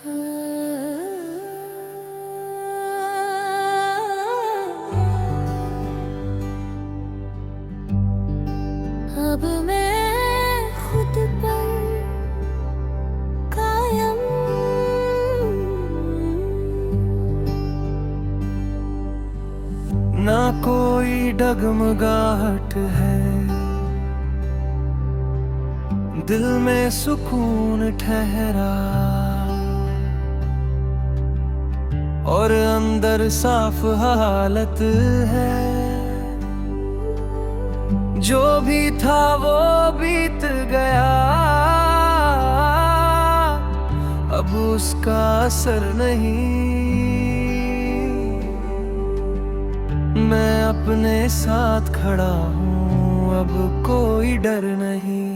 अब मैं खुद पर कायम, ना कोई डगमगाहट है, दिल में सुकून ठहरा और अंदर साफ हालत है। जो भी था वो बीत गया, अब उसका असर नहीं। मैं अपने साथ खड़ा हूँ, अब कोई डर नहीं।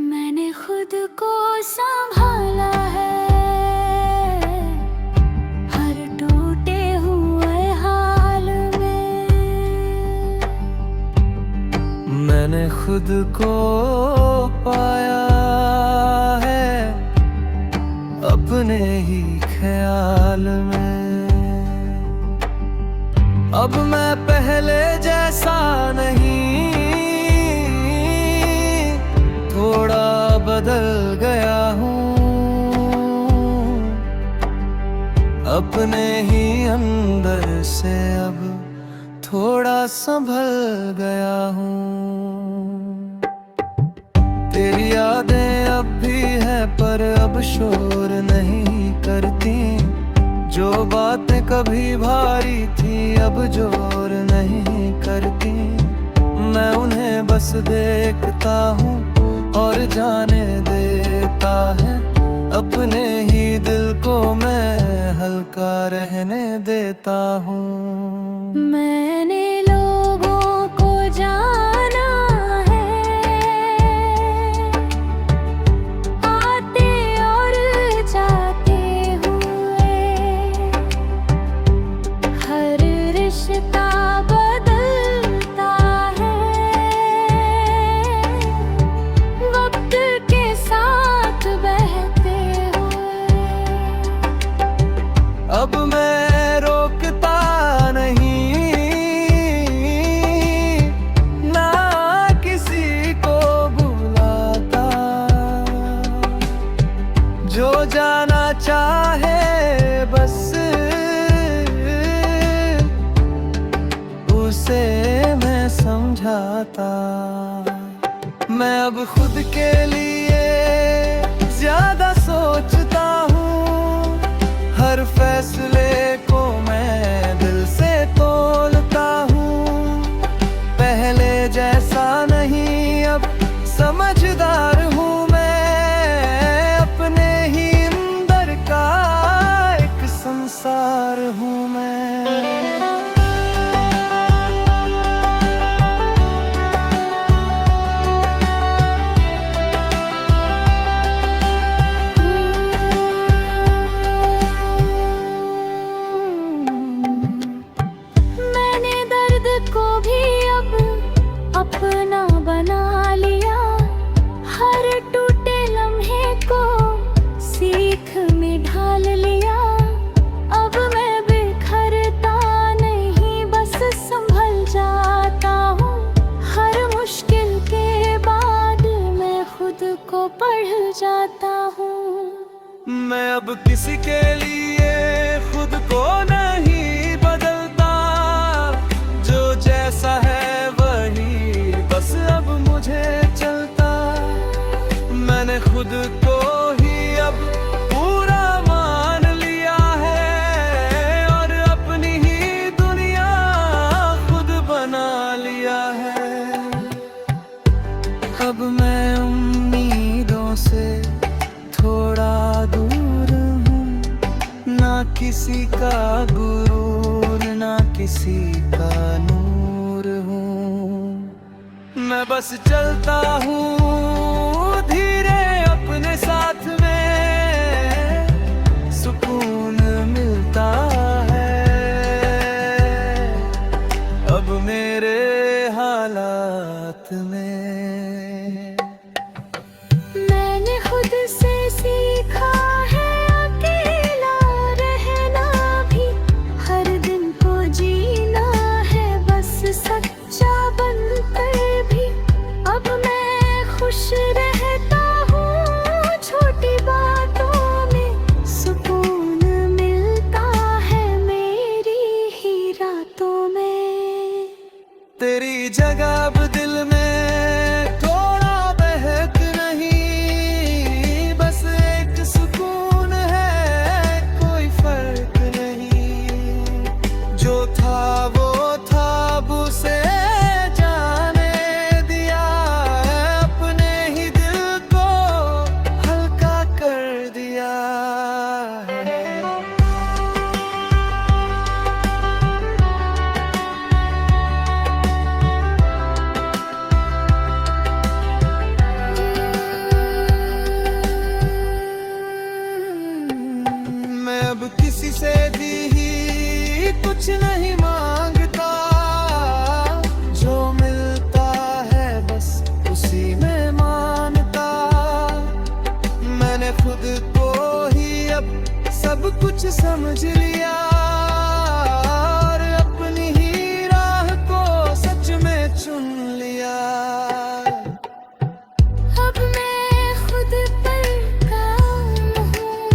मैंने खुद को संभाला है हर टूटे हुए हाल में। मैंने खुद को पाया है अपने ही ख्याल में। अब मैं पहले जैसा नहीं, थोड़ा बदल गया हूँ। अपने ही अंदर से अब थोड़ा संभल गया हूँ। तेरी यादें अब भी है पर अब शोर नहीं करती। जो बातें कभी भारी थी अब जोर नहीं करती। मैं उन्हें बस देखता हूँ और जाने देता है। अपने ही दिल को मैं हल्का रहने देता हूँ। मैंने लोगों को जाना है, आते और जाते हुए। हर रिश्ता बदलता है वक्त के साथ बहते हुए। अब मैं रोकता नहीं, ना किसी को बुलाता। जो जाना चाहे बस उसे मैं समझाता। मैं अब खुद के लिए ज्यादा सोचता हूँ। हर फैसले को मैं दिल से तोलता हूँ। पहले जैसा नहीं अब समझदार हूँ मैं। अपने ही अंदर का एक संसार हूँ मैं। मैंने दर्द को भी अब अपना बना लिया। हर टूटे लम्हे को सीख में ढाल लिया। अब मैं बिखरता नहीं बस संभल जाता हूँ। हर मुश्किल के बाद मैं खुद को पढ़ जाता हूँ। मैं अब किसी के लिए खुद को नहीं बदलता। जो जैसा है वही बस अब मुझे चलता। मैंने खुद को ही अब पूरा मान लिया है और अपनी ही दुनिया खुद बना लिया है। अब मैं उम्मीदों से थोड़ा दूर हूँ। ना किसी का गुरूर ना किसी का नूर हूँ। मैं बस चलता हूँ धीरे अपने साथ में। सुकून मिलता है अब मेरे हालात में। मैंने खुद से सीखा है समझ लिया और अपनी ही राह को सच में चुन लिया। अब मैं खुद पर काम हूँ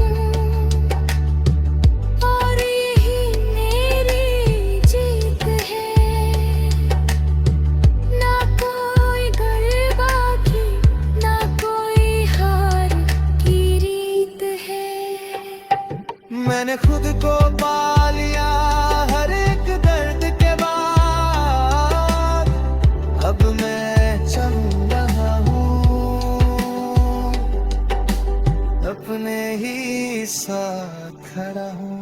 और यही मेरी जीत है। ना कोई गरबा की, ना कोई हार की रीत है। मैंने खुद को पा लिया हर एक दर्द के बाद। अब मैं चल रहा हूँ अपने ही साथ खड़ा हूँ।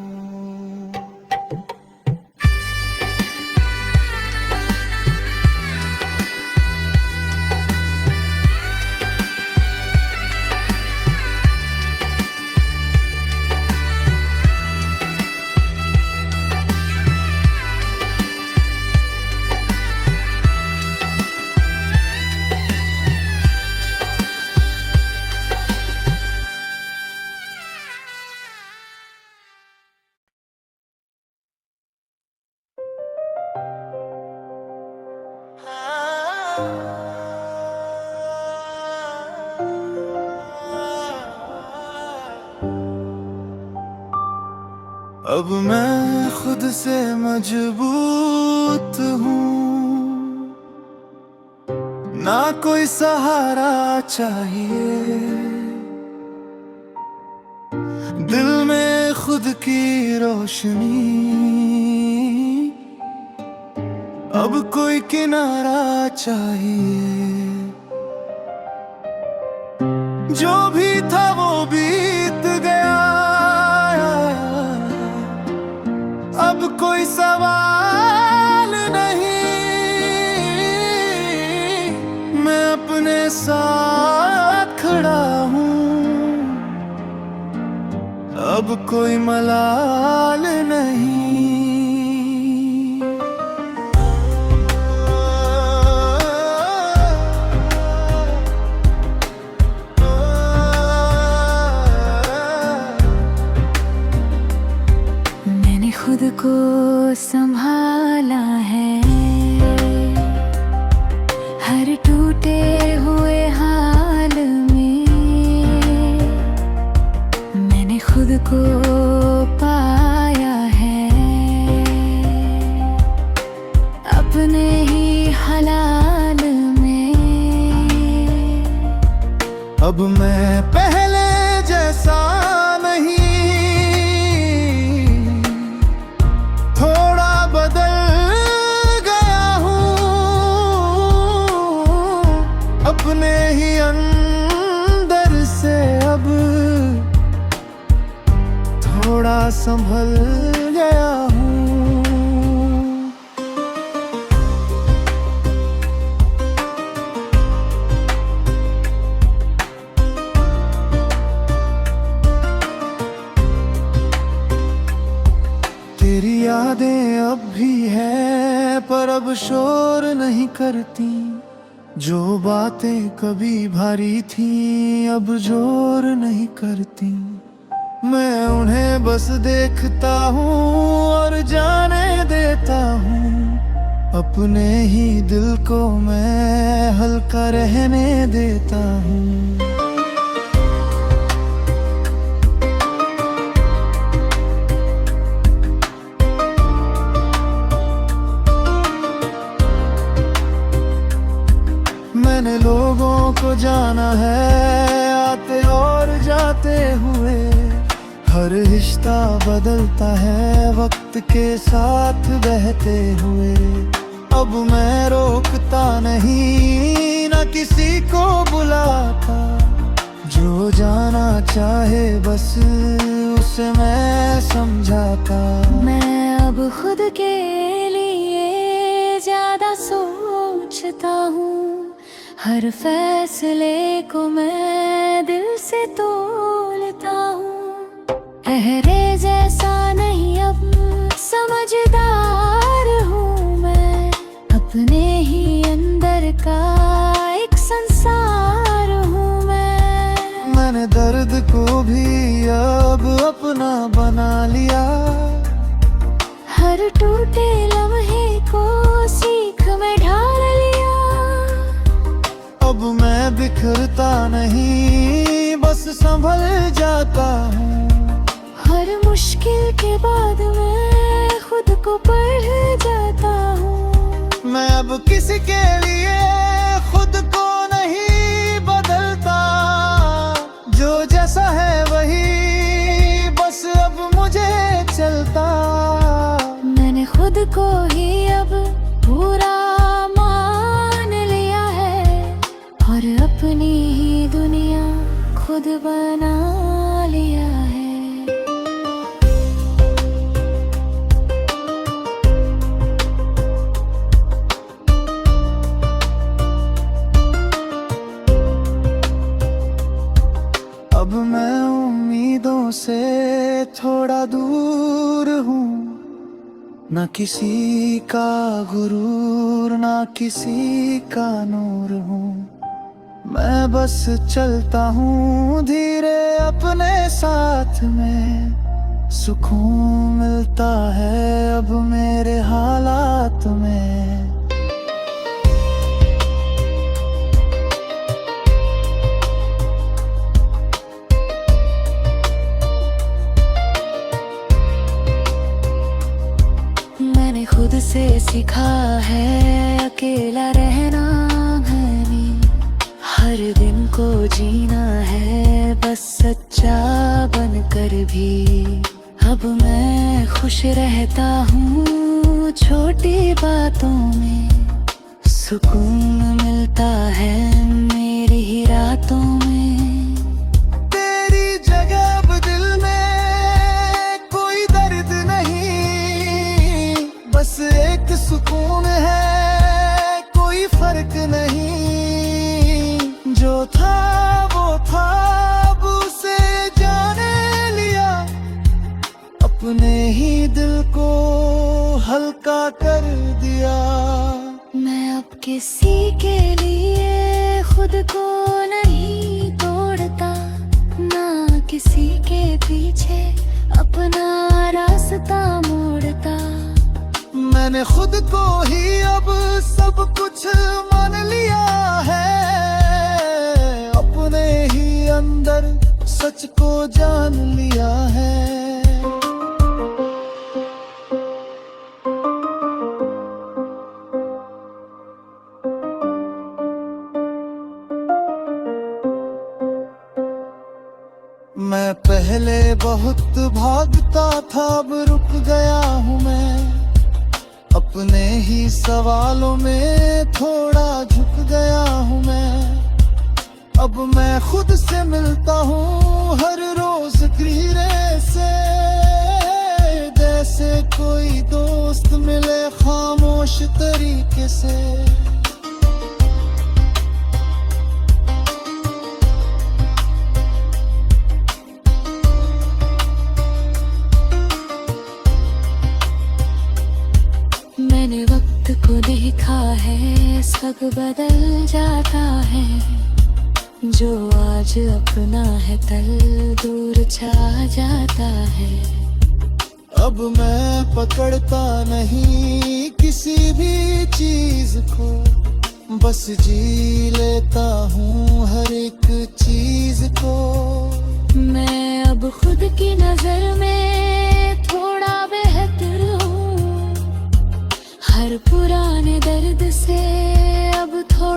अब मैं खुद से मजबूत हूँ, ना कोई सहारा चाहिए। दिल में खुद की रोशनी, अब कोई किनारा चाहिए। जो भी था वो बीत गया, अब कोई सवाल नहीं। मैं अपने साथ खड़ा हूँ, अब कोई मलाल नहीं। खुद को संभाला है हर टूटे हुए हाल में। मैंने खुद को पाया है अपने ही हलाल में। अब मैं पहले जैसा नहीं, अपने ही अंदर से अब थोड़ा संभल गया हूँ। तेरी यादें अब भी है पर अब शोर नहीं करती। जो बातें कभी भारी थी अब जोर नहीं करती। मैं उन्हें बस देखता हूँ और जाने देता हूँ। अपने ही दिल को मैं हल्का रहने देता हूँ। मैंने लोगों को जाना है आते और जाते हुए। हर रिश्ता बदलता है वक्त के साथ बहते हुए। अब मैं रोकता नहीं ना किसी को बुलाता। जो जाना चाहे बस उसे मैं समझाता। मैं अब खुद के लिए ज्यादा सोचता हूँ। हर फैसले को मैं दिल से तोलता हूँ। पहले जैसा नहीं अब समझदार हूँ मैं। अपने ही अंदर का एक संसार हूँ मैं। मैंने दर्द को भी अब अपना बना लिया। संभल जाता हूँ। हर मुश्किल के बाद मैं खुद को पढ़ जाता हूँ। मैं अब किसी के लिए खुद को नहीं बदलता, जो जैसा है वही बस अब मुझे चलता। मैंने खुद को ही अब पूरा मान लिया है और अपनी ही दुनिया खुद बना लिया है। अब मैं उम्मीदों से थोड़ा दूर हूँ, न किसी का गुरूर न किसी का नूर हूँ। मैं बस चलता हूँ धीरे अपने साथ में, सुकून मिलता है अब मेरे हालात में। मैंने खुद से सीखा है अकेला रहना घनी, हर दिन को जीना है बस सच्चा बनकर भी। अब मैं खुश रहता हूँ छोटी बातों में, सुकून मिलता है मेरी ही रातों में। तेरी जगह अब दिल में कोई दर्द नहीं, बस एक सुकून है कोई फर्क नहीं। जो था वो था अब उसे जाने लिया, अपने ही दिल को हल्का कर दिया। मैं अब किसी के लिए खुद को नहीं तोड़ता, ना किसी के पीछे अपना रास्ता मोड़ता। मैंने खुद को ही अब सब कुछ मान लिया है, अपने ही अंदर सच को जान लिया है। मैं पहले बहुत भागता था, अब रुक गया हूँ मैं, अपने ही सवालों में थोड़ा झुक गया हूँ मैं। अब मैं खुद से मिलता हूँ हर रोज धीरे से, जैसे कोई दोस्त मिले खामोश तरीके से। मैंने वक्त को देखा है सब बदल जाता है, जो आज अपना है कल दूर छा जाता है। अब मैं पकड़ता नहीं किसी भी चीज को, बस जी लेता हूँ हर एक चीज को। मैं अब खुद की नजर में थोड़ा बेहतर हूँ, हर पुराने दर्द से अब थोड़ा